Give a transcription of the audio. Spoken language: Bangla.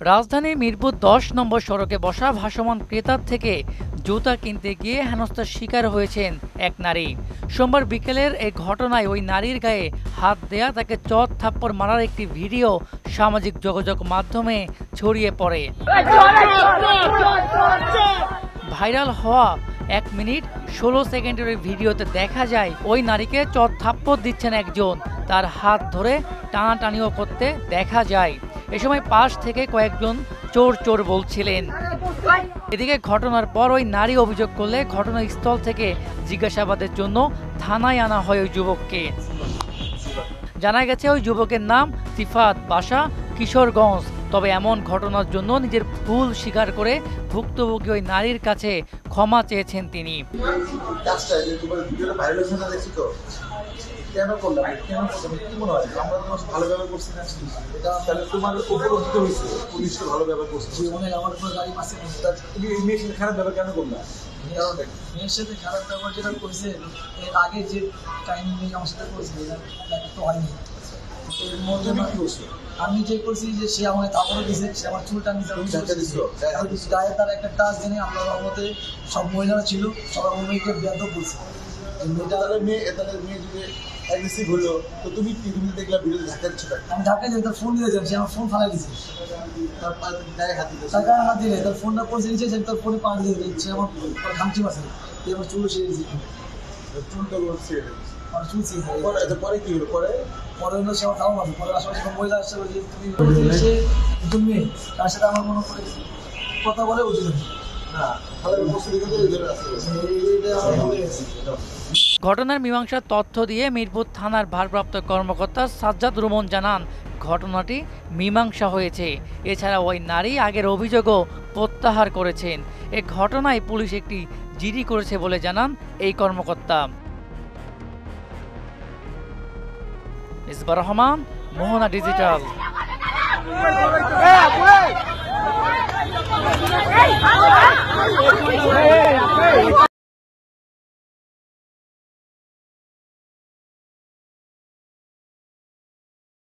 রাজধানীর মিরপুর ১০ নম্বর সড়কে বসা ভাসমান ক্রেতার থেকে জুতা কিনতে গিয়ে হেনস্থার শিকার হয়েছেন এক নারী। সোমবার বিকেলের এই ঘটনায় ওই নারীর গায়ে হাত দেয়া, তাকে চট থাপ্পড় মারার একটি ভিডিও সামাজিক যোগাযোগ মাধ্যমে ছড়িয়ে পড়ে। ভাইরাল হওয়া ১ মিনিট ১৬ সেকেন্ডের ভিডিওতে দেখা যায় ওই নারীকে চট থাপ্পড় দিচ্ছেন একজন, তার হাত ধরে টানাটানিও করতে দেখা যায়। এ সময় পাশ থেকে কয়েকজন চোর চোর বলছিলেন। এদিকে ঘটনার পর ওই নারী অভিযোগ করলে ঘটনাস্থল থেকে জিজ্ঞাসাবাদের জন্য থানায় আনা হয় ওই যুবককে। জানা গেছে ওই যুবকের নাম সিফাত, বাসা কিশোরগঞ্জ। তবে এমন ঘটনার জন্য নিজের ভুল স্বীকার করে ভুক্তভোগী ওই নারীর কাছে ক্ষমা চেয়েছেন তিনি। কেন করলাম, কেন করলাম, কি মনে হয় আমরা তোমার ভালো ব্যবহার করছি না? তাহলে তোমার উপলব্ধ হয়েছে পুলিশকে ভালো ব্যবহার করছে, মানে আমার কোনো গাড়ি পাশে তুমি মেয়ের সাথে খারাপ ব্যবহার কেন করলাম? মেয়ের সাথে খারাপ ব্যবহার যেটা করছে এর আগে যে কাহিনী আমার সাথে করেছে তো হয়নি। আমি যে করছি যে সে আমাকে তারপরে দিয়েছে, সে আমার চুলটা নিতে গায়ে তার একটা টাচ জেনে আমরা মতে সব মহিলারা ছিল, সবার মেয়েকে বেয়াদব বলছে। মেয়ে যদি অ্যাগ্রেসিভ হলো তো তুমি দেখলাম ভিডিও ধাক্কা দিচ্ছ, আমি ধাক্কা দিই, তার ফোন দিয়ে যান, সে আমার ফোন ফালাই দিচ্ছে, তার গায়ে হাত দিতে, তার গায়ে হাত দিলে তার ফোনটা পড়ে দিয়েছে, তার ফোনে পা দিয়ে দিচ্ছে, আমার খামচি মাসে আমার চুল ছেড়েছে, চুলটা ছেড়ে আমার চুল ছেড়েছে। পরে কি হলো? পরে হলো সে আমার খাওয়া মাসে, পরে আশেপাশে মহিলা আসছে, সে তুমি তার সাথে আমার মনে করে কথা বলে বুঝে না। ঘটনার মীমাংসার তথ্য দিয়ে মিরপুর থানার ভারপ্রাপ্ত কর্মকর্তা সাজ্জাদ রুমন জানান, ঘটনাটি মীমাংসা হয়েছে। এছাড়া ওই নারী আগের অভিযোগও প্রত্যাহার করেছেন। এ ঘটনায় পুলিশ একটি জিডি করেছে বলে জানান এই কর্মকর্তা। মিসবাহ রহমান, মোহনা ডিজিটাল।